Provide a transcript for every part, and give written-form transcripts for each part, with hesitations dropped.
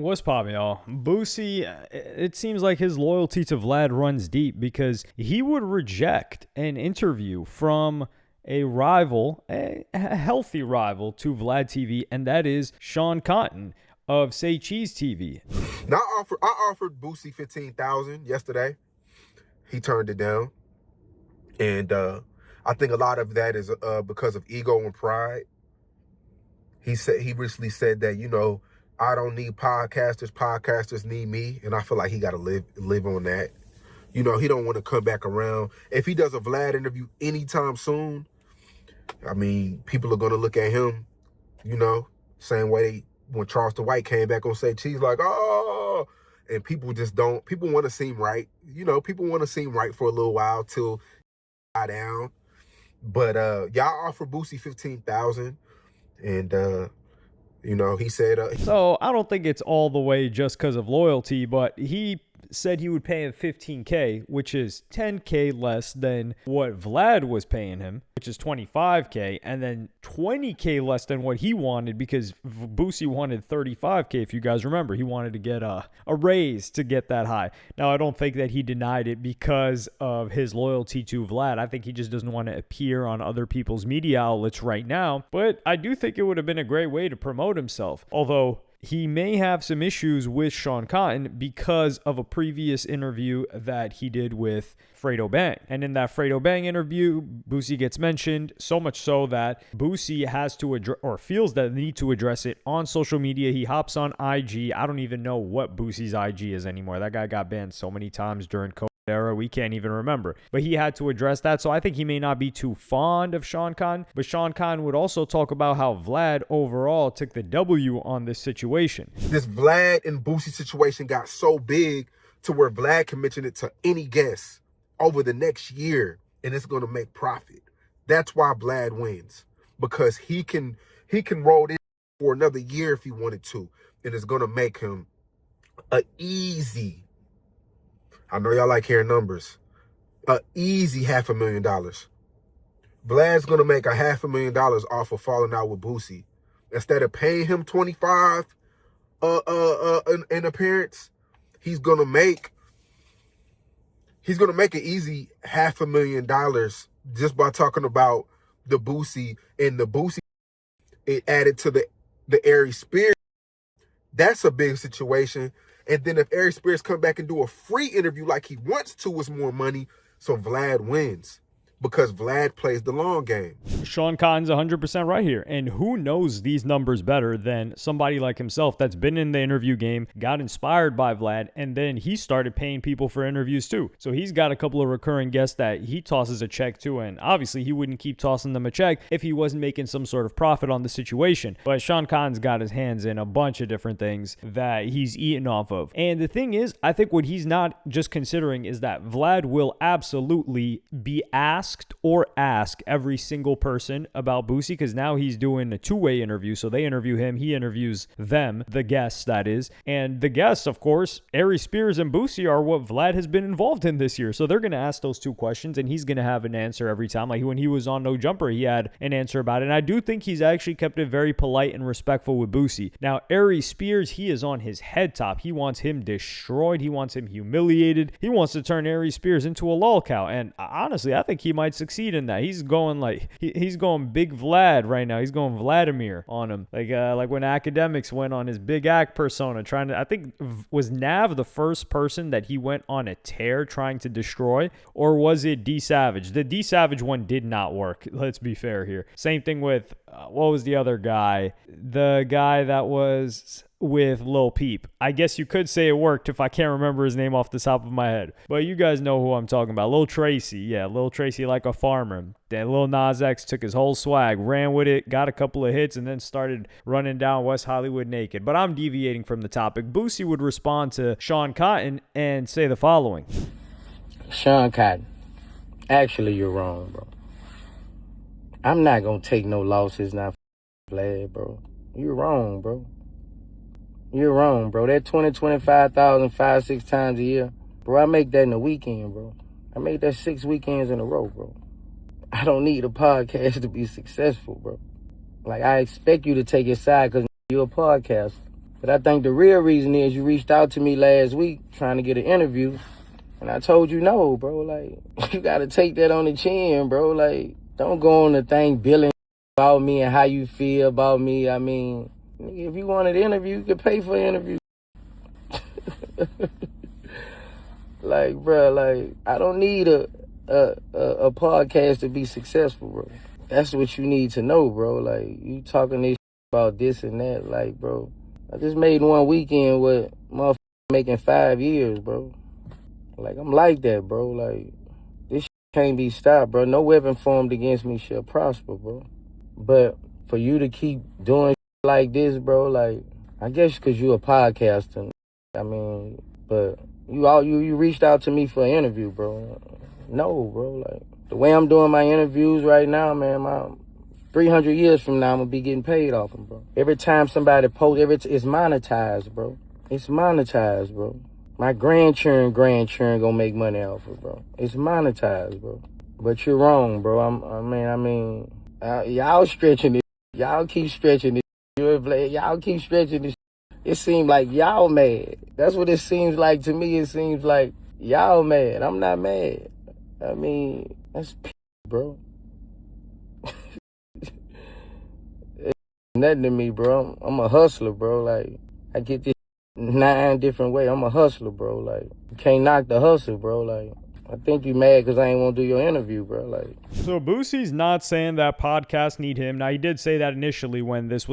What's poppin', y'all? Boosie, it seems like his loyalty to Vlad runs deep because he would reject an interview from a rival, a healthy rival to Vlad TV, and that is Sean Cotton of Say Cheese TV. Now I offered Boosie $15,000 yesterday. He turned it down, and I think a lot of that is because of ego and pride. He recently said that, I don't need podcasters. Podcasters need me. And I feel like he got to live on that. He don't want to come back around. If he does a Vlad interview anytime soon, I mean, people are going to look at him, same way when Charleston White came back on Say Cheese, like, oh, and people want to seem right. People want to seem right for a little while till die down. But y'all offer Boosie $15,000, and he said... So I don't think it's all the way just because of loyalty, but he said he would pay him $15K, which is $10K less than what Vlad was paying him, which is $25K, and then $20K less than what he wanted because Boosie wanted $35K, if you guys remember. He wanted to get a raise to get that high. Now, I don't think that he denied it because of his loyalty to Vlad. I think he just doesn't want to appear on other people's media outlets right now, but I do think it would have been a great way to promote himself, although he may have some issues with Sean Cotton because of a previous interview that he did with Fredo Bang. And in that Fredo Bang interview, Boosie gets mentioned, so much so that Boosie has to address, or feels the need to address it on social media. He hops on IG. I don't even know what Boosie's IG is anymore. That guy got banned so many times during COVID era, we can't even remember. But he had to address that, so I think he may not be too fond of Sean Cotton. But Sean Cotton would also talk about how Vlad overall took the W on this situation. This Vlad and Boosie situation got so big to where Vlad can mention it to any guest over the next year, and it's going to make profit. That's why Vlad wins, because he can roll this for another year if he wanted to, and it's going to make him a easy, I know y'all like hearing numbers, a easy $500,000. Vlad's going to make $500,000 off of falling out with Boosie. Instead of paying him $25 an appearance, he's going to make an easy $500,000 just by talking about the Boosie, and the Boosie it added to the Aries Spears. That's a big situation. And then if Aries Spears come back and do a free interview like he wants to, it's more money. So Vlad wins because Vlad plays the long game. Sean Cotton's 100% right here. And who knows these numbers better than somebody like himself that's been in the interview game, got inspired by Vlad, and then he started paying people for interviews too. So he's got a couple of recurring guests that he tosses a check to, and obviously he wouldn't keep tossing them a check if he wasn't making some sort of profit on the situation. But Sean Cotton's got his hands in a bunch of different things that he's eating off of. And the thing is, I think what he's not just considering is that Vlad will absolutely be asked or ask every single person about Boosie, because now he's doing a two-way interview. So they interview him, he interviews them, the guests that is. And the guests, of course, Aries Spears and Boosie are what Vlad has been involved in this year. So they're going to ask those two questions and he's going to have an answer every time. Like when he was on No Jumper, he had an answer about it. And I do think he's actually kept it very polite and respectful with Boosie. Now, Aries Spears, he is on his head top. He wants him destroyed. He wants him humiliated. He wants to turn Aries Spears into a lol cow. And honestly, I think he might succeed in that. He's going like he's going big Vlad right now. He's going Vladimir on him, like when Academics went on his big act persona, trying to. I think was Nav the first person that he went on a tear trying to destroy, or was it D Savage? The D Savage one did not work. Let's be fair here. Same thing with what was the other guy? The guy that was with Lil Peep. I guess you could say it worked if I can't remember his name off the top of my head. But you guys know who I'm talking about. Lil Tracy. Yeah, Lil Tracy like a farmer. Then Lil Nas X took his whole swag, ran with it, got a couple of hits, and then started running down West Hollywood naked. But I'm deviating from the topic. Boosie would respond to Sean Cotton and say the following. Sean Cotton, actually you're wrong, bro. I'm not going to take no losses now, Vlad, bro. You're wrong, bro. You're wrong, bro. That 25,000 5-6 times a year, bro, I make that in a weekend, bro. I make that 6 weekends in a row, bro. I don't need a podcast to be successful, bro. Like, I expect you to take your side because you're a podcaster. But I think the real reason is you reached out to me last week trying to get an interview, and I told you no, bro. Like, you gotta take that on the chin, bro. Like, don't go on the thing billing about me and how you feel about me. I mean, if you wanted an interview, you could pay for an interview. Like, bro, like, I don't need a podcast to be successful, bro. That's what you need to know, bro. Like, you talking this about this and that, like, bro. I just made one weekend with motherfuckers making 5 years, bro. Like, I'm like that, bro. Like, this can't be stopped, bro. No weapon formed against me shall prosper, bro. But for you to keep doing like this, bro, like, I guess because you a podcaster. I mean, but you reached out to me for an interview, bro. No, bro. Like, the way I'm doing my interviews right now, man, 300 years from now, I'm going to be getting paid off them, bro. Every time somebody posts, it's monetized, bro. It's monetized, bro. My grandchildren going to make money off it, bro. It's monetized, bro. But you're wrong, bro. Y'all stretching it. Y'all keep stretching it. Y'all keep stretching this. It seems like y'all mad. That's what it seems like to me. It seems like y'all mad. I'm not mad. I mean, that's bro. Nothing to me, bro. I'm a hustler, bro. Like, I get this 9 different ways. I'm a hustler, bro. Like, you can't knock the hustle, bro. Like, I think you mad because I ain't want to do your interview, bro. Like, so Boosie's not saying that podcasts need him. Now, he did say that initially when this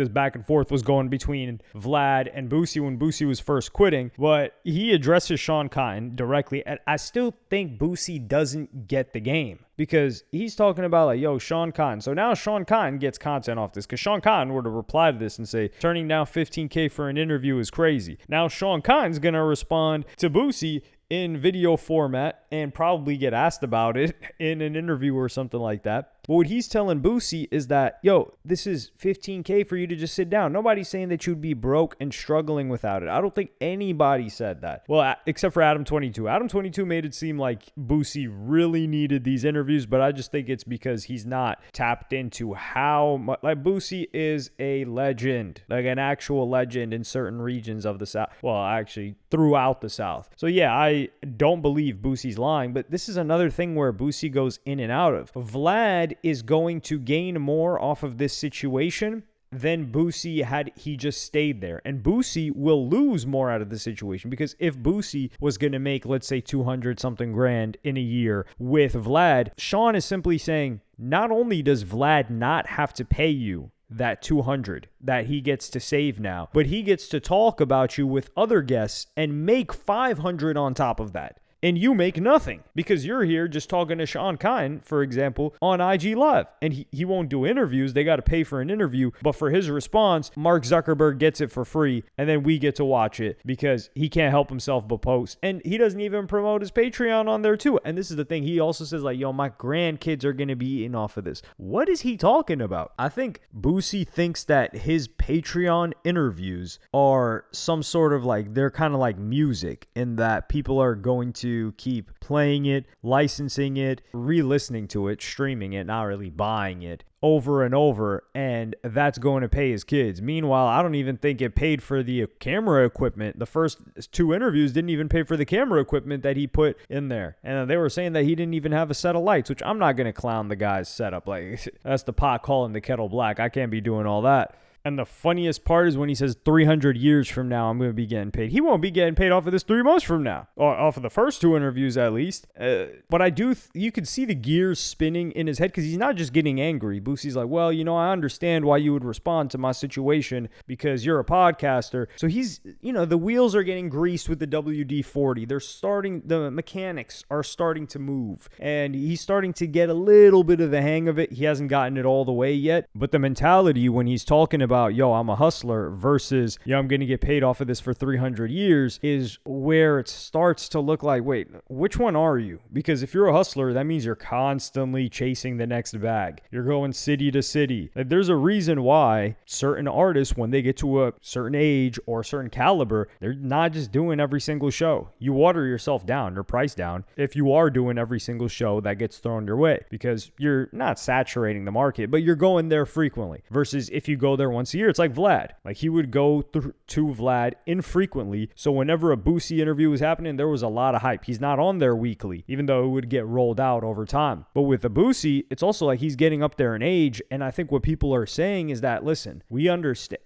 back and forth was going between Vlad and Boosie when Boosie was first quitting. But he addresses Sean Kine directly. And I still think Boosie doesn't get the game because he's talking about like, yo, Sean Kine. So now Sean Kine gets content off this because Sean Kine were to reply to this and say, turning down $15K for an interview is crazy. Now Sean Kine's going to respond to Boosie in video format and probably get asked about it in an interview or something like that. But what he's telling Boosie is that, yo, this is $15K for you to just sit down. Nobody's saying that you'd be broke and struggling without it. I don't think anybody said that. Well, except for Adam 22. Adam 22 made it seem like Boosie really needed these interviews, but I just think it's because he's not tapped into how much. Like, Boosie is a legend, like an actual legend in certain regions of the South. Well, actually, throughout the South. So yeah, I don't believe Boosie's lying, but this is another thing where Boosie goes in and out of. Vlad is going to gain more off of this situation than Boosie had he just stayed there. And Boosie will lose more out of the situation because if Boosie was going to make, let's say, 200 something grand in a year with Vlad, Sean is simply saying, not only does Vlad not have to pay you that 200 that he gets to save now, but he gets to talk about you with other guests and make 500 on top of that. And you make nothing because you're here just talking to Sean Kine, for example, on IG Live. And he won't do interviews. They got to pay for an interview. But for his response, Mark Zuckerberg gets it for free. And then we get to watch it because he can't help himself but post. And he doesn't even promote his Patreon on there too. And this is the thing. He also says like, yo, my grandkids are going to be eating off of this. What is he talking about? I think Boosie thinks that his Patreon interviews are some sort of like, they're kind of like music in that people are going to keep playing it, licensing it, re-listening to it, streaming it, not really buying it over and over, and that's going to pay his kids. Meanwhile, I don't even think it paid for the camera equipment. The first 2 interviews didn't even pay for the camera equipment that he put in there. And they were saying that he didn't even have a set of lights, which I'm not going to clown the guy's setup. Like, that's the pot calling the kettle black. I can't be doing all that. And the funniest part is when he says 300 years from now, I'm going to be getting paid. He won't be getting paid off of this 3 months from now, or off of the first 2 interviews at least. But I do, you could see the gears spinning in his head because he's not just getting angry. Boosie's like, well, you know, I understand why you would respond to my situation because you're a podcaster. So he's, you know, the wheels are getting greased with the WD-40. The mechanics are starting to move and he's starting to get a little bit of the hang of it. He hasn't gotten it all the way yet, but the mentality when he's talking about, yo, I'm a hustler versus, yo, I'm going to get paid off of this for 300 years is where it starts to look like, wait, which one are you? Because if you're a hustler, that means you're constantly chasing the next bag. You're going city to city. Like, there's a reason why certain artists, when they get to a certain age or a certain caliber, they're not just doing every single show. You water yourself down or price down if you are doing every single show that gets thrown your way because you're not saturating the market, but you're going there frequently versus if you go there once a year. It's like Vlad. Like, he would go to Vlad infrequently. So whenever a Boosie interview was happening, there was a lot of hype. He's not on there weekly, even though it would get rolled out over time. But with the Boosie, it's also like he's getting up there in age. And I think what people are saying is that, listen, we understand.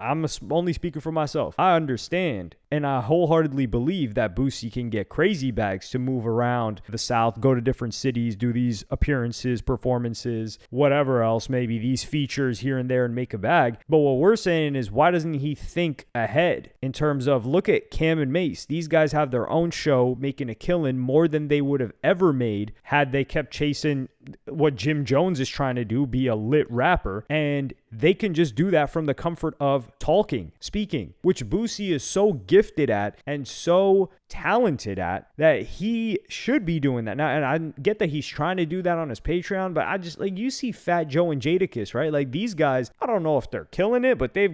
I'm only speaking for myself. I understand and I wholeheartedly believe that Boosie can get crazy bags to move around the South, go to different cities, do these appearances, performances, whatever else, maybe these features here and there and make a bag. But what we're saying is, why doesn't he think ahead in terms of, look at Cam and Mace. These guys have their own show making a killing more than they would have ever made had they kept chasing what Jim Jones is trying to do, be a lit rapper, and they can just do that from the comfort of talking, speaking, which Boosie is so gifted at and so talented at that he should be doing that now. And I get that he's trying to do that on his Patreon, but I just, like, you see Fat Joe and Jadakiss, right? Like, these guys, I don't know if they're killing it, but they're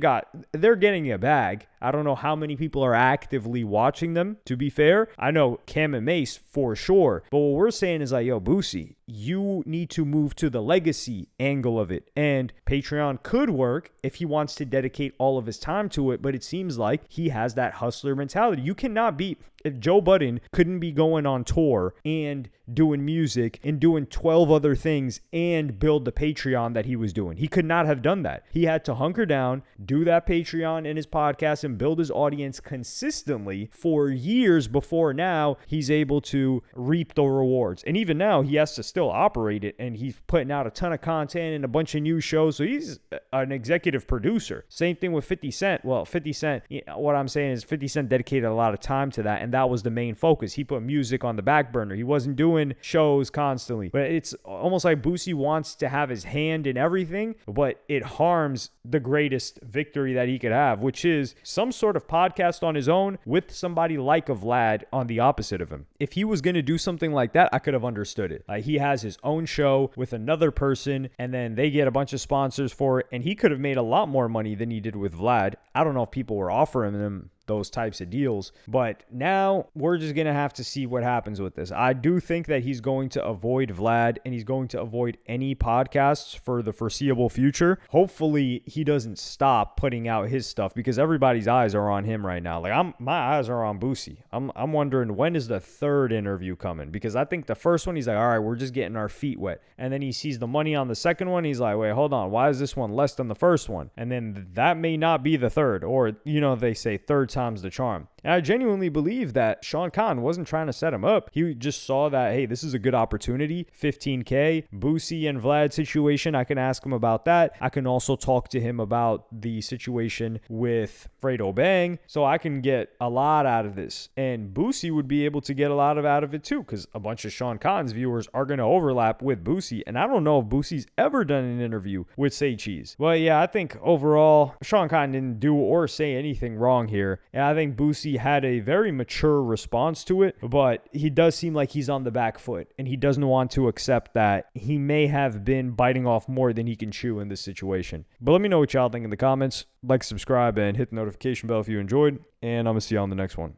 getting a bag. I don't know how many people are actively watching them, to be fair. I know Cam and Mace for sure. But what we're saying is, like, yo, Boosie, you need to move to the legacy angle of it. And Patreon could work if he wants to dedicate all of his time to it. But it seems like he has that hustler mentality. You cannot beat... If Joe Budden couldn't be going on tour and doing music and doing 12 other things and build the Patreon that he was doing, he could not have done that. He had to hunker down, do that Patreon and his podcast and build his audience consistently for years before now he's able to reap the rewards. And even now, he has to still operate it, and he's putting out a ton of content and a bunch of new shows. So he's an executive producer. Same thing with 50 Cent. Well, 50 Cent, what I'm saying is 50 Cent dedicated a lot of time to that, and that was the main focus. He put music on the back burner. He wasn't doing shows constantly. But it's almost like Boosie wants to have his hand in everything, but it harms the greatest victory that he could have, which is some sort of podcast on his own with somebody like a Vlad on the opposite of him. If he was going to do something like that, I could have understood it. Like, he has his own show with another person, and then they get a bunch of sponsors for it, and he could have made a lot more money than he did with Vlad. I don't know if people were offering him those types of deals, but now we're just gonna have to see what happens with this. I do think that he's going to avoid Vlad, and he's going to avoid any podcasts for the foreseeable future. Hopefully he doesn't stop putting out his stuff, because everybody's eyes are on him right now. Like, my eyes are on Boosie. I'm wondering, when is the third interview coming? Because I think the first one, he's like, all right, we're just getting our feet wet, and then he sees the money on the second one. He's like, wait, hold on, why is this one less than the first one? And then that may not be the third, or they say third time's the charm. And I genuinely believe that Sean Khan wasn't trying to set him up. He just saw that, hey, this is a good opportunity. 15K, Boosie and Vlad situation, I can ask him about that. I can also talk to him about the situation with Fredo Bang. So I can get a lot out of this. And Boosie would be able to get a lot out of it too, because a bunch of Sean Khan's viewers are going to overlap with Boosie. And I don't know if Boosie's ever done an interview with Say Cheese. But yeah, I think overall, Sean Khan didn't do or say anything wrong here. And I think Boosie had a very mature response to it, but he does seem like he's on the back foot, and he doesn't want to accept that he may have been biting off more than he can chew in this situation. But let me know what y'all think in the comments. Like, subscribe, and hit the notification bell if you enjoyed, and I'm going to see you on the next one.